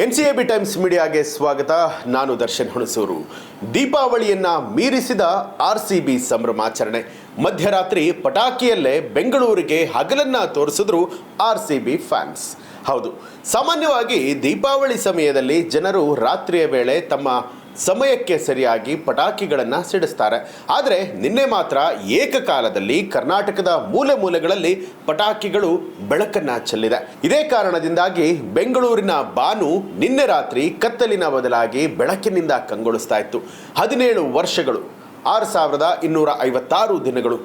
ಎನ್ಸಿಎಬಿ times ಮೀಡಿಯಾಗೆ ಸ್ವಾಗತ. ನಾನು Darshan Hunsur. ದೀಪಾವಳಿಯನ್ನ ಮೀರಿಸಿದ RCB ಸಂಭ್ರಮಾಚರಣೆ. ಮಧ್ಯರಾತ್ರಿ ಪಟಾಕಿಯಲ್ಲೇ ಬೆಂಗಳೂರಿಗೆ ಹಗಲನ್ನ ತೋರಿಸಿದ್ರು ಆರ್ಸಿಬಿ ಫ್ಯಾನ್ಸ್. ಹೌದು, ಸಾಮಾನ್ಯವಾಗಿ ದೀಪಾವಳಿ ಸಮಯದಲ್ಲಿ ಜನರು ರಾತ್ರಿಯ ವೇಳೆ ತಮ್ಮ ಸಮಯಕ್ಕೆ ಸರಿಯಾಗಿ ಪಟಾಕಿಗಳನ್ನು ಸಿಡಿಸ್ತಾರೆ. ಆದರೆ ನಿನ್ನೆ ಮಾತ್ರ ಏಕಕಾಲದಲ್ಲಿ ಕರ್ನಾಟಕದ ಮೂಲೆ ಮೂಲೆಗಳಲ್ಲಿ ಪಟಾಕಿಗಳು ಬೆಳಕನ್ನು ಚೆಲ್ಲಿದೆ. ಇದೇ ಕಾರಣದಿಂದಾಗಿ ಬೆಂಗಳೂರಿನ ಬಾನು ನಿನ್ನೆ ರಾತ್ರಿ ಕತ್ತಲಿನ ಬದಲಾಗಿ ಬೆಳಕಿನಿಂದ ಕಂಗೊಳಿಸ್ತಾ ಇತ್ತು. 17 ವರ್ಷಗಳು, 6256 ದಿನಗಳು,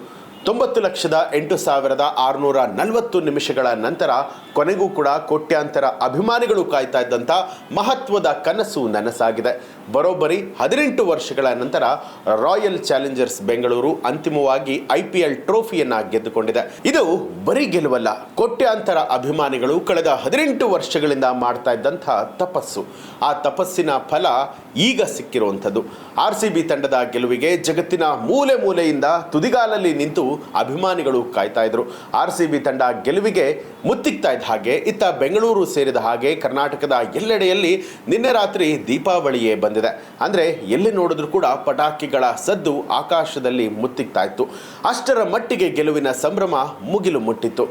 90,08,640 ನಿಮಿಷಗಳ ನಂತರ ಕೊನೆಗೂ ಕೂಡ ಕೋಟ್ಯಾಂತರ ಅಭಿಮಾನಿಗಳು ಕಾಯ್ತಾ ಇದ್ದಂಥ ಮಹತ್ವದ ಕನಸು ನನಸಾಗಿದೆ. ಬರೋಬ್ಬರಿ 18 ವರ್ಷಗಳ ನಂತರ ರಾಯಲ್ ಚಾಲೆಂಜರ್ಸ್ ಬೆಂಗಳೂರು ಅಂತಿಮವಾಗಿ IPL ಟ್ರೋಫಿಯನ್ನ ಗೆದ್ದುಕೊಂಡಿದೆ. ಇದು ಬರೀ ಗೆಲುವಲ್ಲ, ಕೋಟ್ಯಾಂತರ ಅಭಿಮಾನಿಗಳು ಕಳೆದ 18 ವರ್ಷಗಳಿಂದ ಮಾಡ್ತಾ ಇದ್ದಂಥ ತಪಸ್ಸು. ಆ ತಪಸ್ಸಿನ ಫಲ ಈಗ ಸಿಕ್ಕಿರುವಂಥದ್ದು. RCB ತಂಡದ ಗೆಲುವಿಗೆ ಜಗತ್ತಿನ ಮೂಲೆ ಮೂಲೆಯಿಂದ ತುದಿಗಾಲಲ್ಲಿ ನಿಂತು ಅಭಿಮಾನಿಗಳು ಕಾಯ್ತಾ ಇದ್ರು. RCB ತಂಡ ಗೆಲುವಿಗೆ ಮುತ್ತಿಕ್ತಾ ಇದ್ದ ಹಾಗೆ ಇತ್ತ ಬೆಂಗಳೂರು ಸೇರಿದ ಹಾಗೆ ಕರ್ನಾಟಕದ ಎಲ್ಲೆಡೆಯಲ್ಲಿ ನಿನ್ನೆ ರಾತ್ರಿ ದೀಪಾವಳಿಯೇ ಬಂದಿದೆ. ಅಂದ್ರೆ ಎಲ್ಲಿ ನೋಡಿದ್ರು ಕೂಡ ಪಟಾಕಿಗಳ ಸದ್ದು ಆಕಾಶದಲ್ಲಿ ಮುತ್ತಿಕ್ತಾ ಇತ್ತು. ಅಷ್ಟರ ಮಟ್ಟಿಗೆ ಗೆಲುವಿನ ಸಂಭ್ರಮ ಮುಗಿಲು ಮುಟ್ಟಿತ್ತು.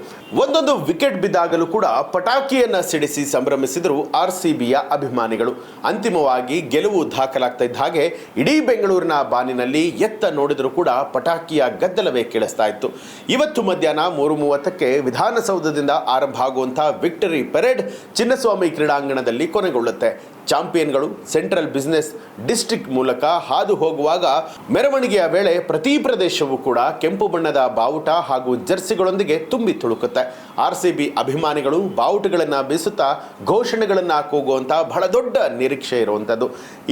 ಒಂದೊಂದು ವಿಕೆಟ್ ಬಿದ್ದಾಗಲೂ ಕೂಡ ಪಟಾಕಿಯನ್ನ ಸಿಡಿಸಿ ಸಂಭ್ರಮಿಸಿದ್ರು RCBಯ ಅಭಿಮಾನಿಗಳು. ಅಂತಿಮವಾಗಿ ಗೆಲುವು ದಾಖಲಾಗ್ತಾ ಇದ್ದ ಹಾಗೆ ಇಡೀ ಬೆಂಗಳೂರಿನ ಬಾನಿನಲ್ಲಿ ಎತ್ತ ನೋಡಿದ್ರು ಕೂಡ ಪಟಾಕಿಯ ಗದ್ದಲವೇ ಕೇಳಿಸ್ತಾ ಇತ್ತು. ಇವತ್ತು ಮಧ್ಯಾಹ್ನ 3:30ಕ್ಕೆ ವಿಧಾನಸೌಧದಿಂದ ಆರಂಭ ಆಗುವಂತಹ ವಿಕ್ಟರಿ ಪರೇಡ್ ಚಿನ್ನಸ್ವಾಮಿ ಕ್ರೀಡಾಂಗಣದಲ್ಲಿ ಕೊನೆಗೊಳ್ಳುತ್ತೆ. ಚಾಂಪಿಯನ್ಗಳು ಸೆಂಟ್ರಲ್ ಬಿಸಿನೆಸ್ ಡಿಸ್ಟ್ರಿಕ್ಟ್ ಮೂಲಕ ಹಾದು ಹೋಗುವಾಗ ಮೆರವಣಿಗೆಯ ವೇಳೆ ಪ್ರತಿ ಪ್ರದೇಶವೂ ಕೂಡ ಕೆಂಪು ಬಣ್ಣದ ಬಾವುಟ ಹಾಗೂ ಜರ್ಸಿಗಳೊಂದಿಗೆ ತುಂಬಿ ತುಳುಕುತ್ತೆ. RCB ಅಭಿಮಾನಿಗಳು ಬಾವುಟಗಳನ್ನು ಬೀಸುತ್ತಾ ಘೋಷಣೆಗಳನ್ನು ಕೂಗುವಂತಹ ಬಹಳ ದೊಡ್ಡ ನಿರೀಕ್ಷೆ ಇರುವಂಥದ್ದು.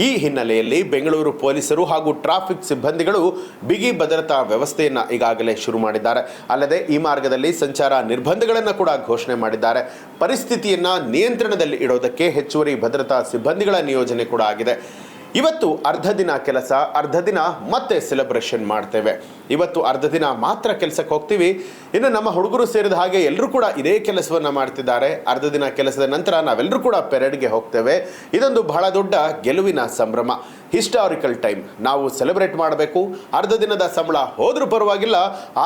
ಈ ಹಿನ್ನೆಲೆಯಲ್ಲಿ ಬೆಂಗಳೂರು ಪೊಲೀಸರು ಹಾಗೂ ಟ್ರಾಫಿಕ್ ಸಿಬ್ಬಂದಿಗಳು ಬಿಗಿ ಭದ್ರತಾ ವ್ಯವಸ್ಥೆಯನ್ನು ಈಗಾಗಲೇ ಶುರು ಮಾಡಿದ್ದಾರೆ. ಅಲ್ಲದೆ ಈ ಮಾರ್ಗದಲ್ಲಿ ಸಂಚಾರ ನಿರ್ಬಂಧಗಳನ್ನು ಕೂಡ ಘೋಷಣೆ ಮಾಡಿದ್ದಾರೆ. ಪರಿಸ್ಥಿತಿಯನ್ನ ನಿಯಂತ್ರಣದಲ್ಲಿ ಇಡೋದಕ್ಕೆ ಹೆಚ್ಚುವರಿ ಭದ್ರತಾ ಸಿಬ್ಬಂದಿಗಳ ನಿಯೋಜನೆ ಕೂಡ ಆಗಿದೆ. ಇವತ್ತು ಅರ್ಧ ದಿನ ಕೆಲಸ, ಅರ್ಧ ದಿನ ಮತ್ತೆ ಸೆಲೆಬ್ರೇಷನ್ ಮಾಡ್ತೇವೆ. ಇವತ್ತು ಅರ್ಧ ದಿನ ಮಾತ್ರ ಕೆಲಸಕ್ಕೆ ಹೋಗ್ತೀವಿ. ಇನ್ನು ನಮ್ಮ ಹುಡುಗರು ಸೇರಿದ ಹಾಗೆ ಎಲ್ಲರೂ ಕೂಡ ಇದೇ ಕೆಲಸವನ್ನ ಮಾಡ್ತಿದ್ದಾರೆ. ಅರ್ಧ ದಿನ ಕೆಲಸದ ನಂತರ ನಾವೆಲ್ಲರೂ ಕೂಡ ಪೆರೇಡ್ಗೆ ಹೋಗ್ತೇವೆ. ಇದೊಂದು ಬಹಳ ದೊಡ್ಡ ಗೆಲುವಿನ ಸಂಭ್ರಮ, ಹಿಸ್ಟಾರಿಕಲ್ ಟೈಮ್. ನಾವು ಸೆಲೆಬ್ರೇಟ್ ಮಾಡಬೇಕು. ಅರ್ಧ ದಿನದ ಸಂಬಳ ಹೋದ್ರೂ ಪರವಾಗಿಲ್ಲ,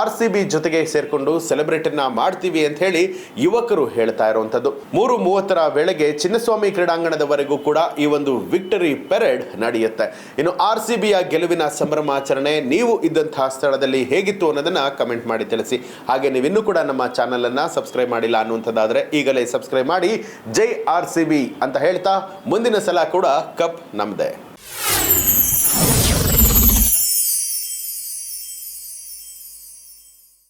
RCB ಜೊತೆಗೆ ಸೇರ್ಕೊಂಡು ಸೆಲೆಬ್ರೇಟನ್ನ ಮಾಡ್ತೀವಿ ಅಂತ ಹೇಳಿ ಯುವಕರು ಹೇಳ್ತಾ ಇರುವಂಥದ್ದು. 3:30ರ ವೇಳೆಗೆ ಚಿನ್ನಸ್ವಾಮಿ ಕ್ರೀಡಾಂಗಣದವರೆಗೂ ಕೂಡ ಈ ಒಂದು ವಿಕ್ಟರಿ ಪೆರೇಡ್ ನಡೆಯುತ್ತೆ. ಇನ್ನು RCBಯ ಗೆಲುವಿನ ಸಂಭ್ರಮಾಚರಣೆ ನೀವು ಇದ್ದಂತಹ ಸ್ಥಳದಲ್ಲಿ ಹೇಗಿತ್ತು ಅನ್ನೋದನ್ನ ಕಮೆಂಟ್ ಮಾಡಿ ತಿಳಿಸಿ. ಹಾಗೆ ನೀವಿನ್ನೂ ಕೂಡ ನಮ್ಮ ಚಾನಲ್ ಅನ್ನ ಸಬ್ಸ್ಕ್ರೈಬ್ ಮಾಡಿಲ್ಲ ಅನ್ನುವಂಥದ್ದಾದ್ರೆ ಈಗಲೇ ಸಬ್ಸ್ಕ್ರೈಬ್ ಮಾಡಿ. ಜೈ RCB ಅಂತ ಹೇಳ್ತಾ ಮುಂದಿನ ಸಲ ಕೂಡ ಕಪ್ ನಮ್ದೇ.